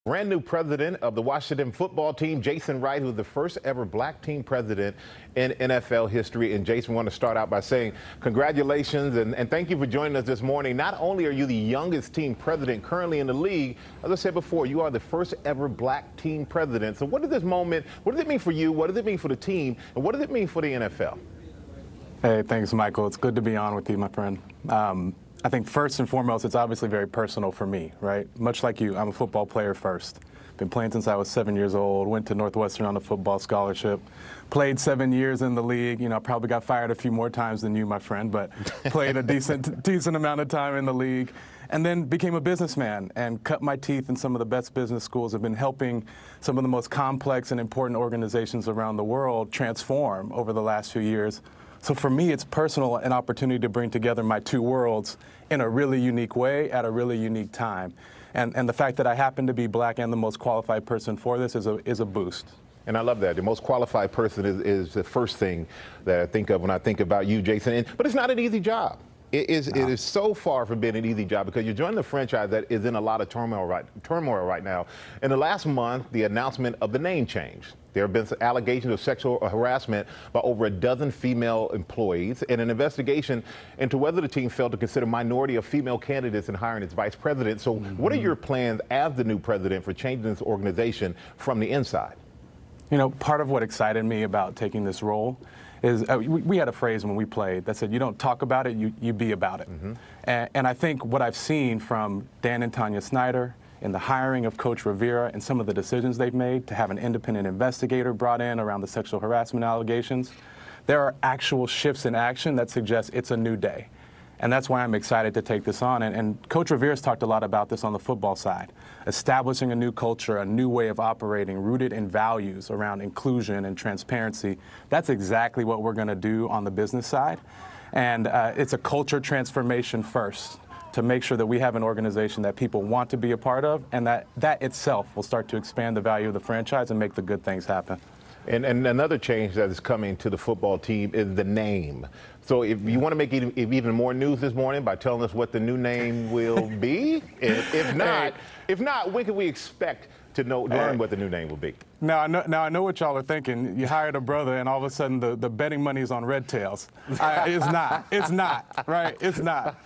Brand new president of the Washington football team, Jason Wright, who's the first ever black team president in NFL history. And Jason, we want to start out by saying congratulations and thank you for joining us this morning. Not only are you the youngest team president currently in the league, as I said before, you are the first ever black team president. So what does this moment, what does it mean for you? What does it mean for the team? And what does it mean for the NFL? Hey, thanks, Michael. It's good to be on with you, my friend. I think first and foremost, it's obviously very personal for me, right? Much like you, I'm a football player first. Been playing since I was 7 years old, went to Northwestern on a football scholarship, played 7 years in the league. You know, probably got fired a few more times than you, my friend, but played a decent amount of time in the league. And then became a businessman and cut my teeth in some of the best business schools. I've been helping some of the most complex and important organizations around the world transform over the last few years. So for me, it's personal, an opportunity to bring together my two worlds in a really unique way at a really unique time. And the fact that I happen to be black and the most qualified person for this is a boost. And I love that. The most qualified person is the first thing that I think of when I think about you, Jason. But it's not an easy job. It is so far from being an easy job because you're joining a franchise that is in a lot of turmoil right now. In the last month, the announcement of the name change. There have been some allegations of sexual harassment by over a dozen female employees and an investigation into whether the team failed to consider minority of female candidates in hiring its vice president. So what are your plans as the new president for changing this organization from the inside? You know, part of what excited me about taking this role is we had a phrase when we played that said, you don't talk about it, you be about it. And I think what I've seen from Dan and Tanya Snyder in the hiring of Coach Rivera and some of the decisions they've made to have an independent investigator brought in around the sexual harassment allegations, there are actual shifts in action that suggest it's a new day. And that's why I'm excited to take this on. And Coach Rivera's talked a lot about this on the football side, establishing a new culture, a new way of operating rooted in values around inclusion and transparency. That's exactly what we're going to do on the business side. And it's a culture transformation first to make sure that we have an organization that people want to be a part of, and that itself will start to expand the value of the franchise and make the good things happen. And another change that is coming to the football team is the name. So if you want to make even more news this morning by telling us what the new name will be, if not, when can we expect to learn what the new name will be? Now I know what y'all are thinking. You hired a brother, and all of a sudden the betting money's on Red Tails. It's not, right? It's not.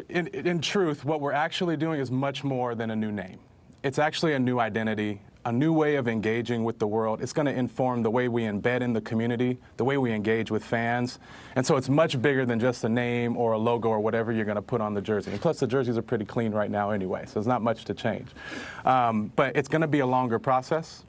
In truth, what we're actually doing is much more than a new name. It's actually a new identity, a new way of engaging with the world. It's going to inform the way we embed in the community, the way we engage with fans. And so it's much bigger than just a name or a logo or whatever you're going to put on the jersey. And plus, the jerseys are pretty clean right now anyway, so there's not much to change. But it's going to be a longer process.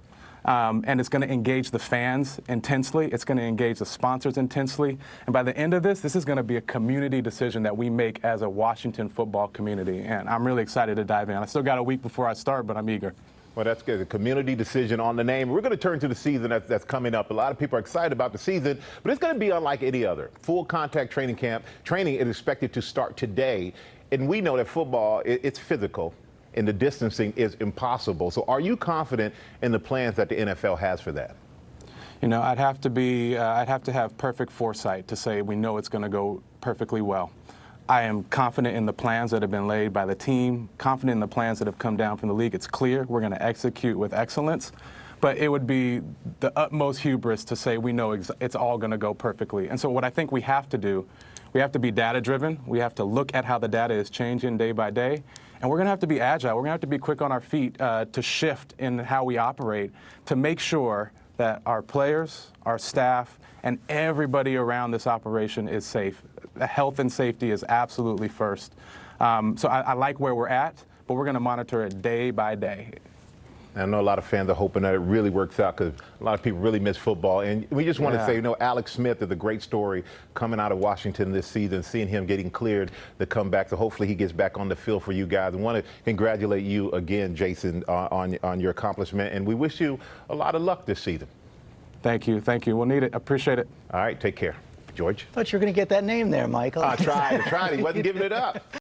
And it's going to engage the fans intensely. It's going to engage the sponsors intensely. And by the end of this is going to be a community decision that we make as a Washington football community. And I'm really excited to dive in. I still got a week before I start, but I'm eager. Well, that's good. A community decision on the name. We're going to turn to the season that's coming up. A lot of people are excited about the season, but it's going to be unlike any other. Full contact training camp. Training is expected to start today. And we know that football, it's physical, and the distancing is impossible. So are you confident in the plans that the NFL has for that? You know, I'd have to have perfect foresight to say we know it's going to go perfectly well. I am confident in the plans that have been laid by the team, confident in the plans that have come down from the league. It's clear we're going to execute with excellence, but it would be the utmost hubris to say we know it's all going to go perfectly. And so what I think we have to do, we have to be data-driven. We have to look at how the data is changing day by day. And we're going to have to be agile. We're going to have to be quick on our feet to shift in how we operate to make sure that our players, our staff, and everybody around this operation is safe. Health and safety is absolutely first. So I like where we're at, but we're going to monitor it day by day. I know a lot of fans are hoping that it really works out because a lot of people really miss football. And we just want to say, you know, Alex Smith is a great story coming out of Washington this season, seeing him getting cleared to come back. So hopefully he gets back on the field for you guys. I want to congratulate you again, Jason, on your accomplishment. And we wish you a lot of luck this season. Thank you. Thank you. We'll need it. Appreciate it. All right. Take care. George? I thought you were going to get that name there, Michael. I tried. He wasn't giving it up.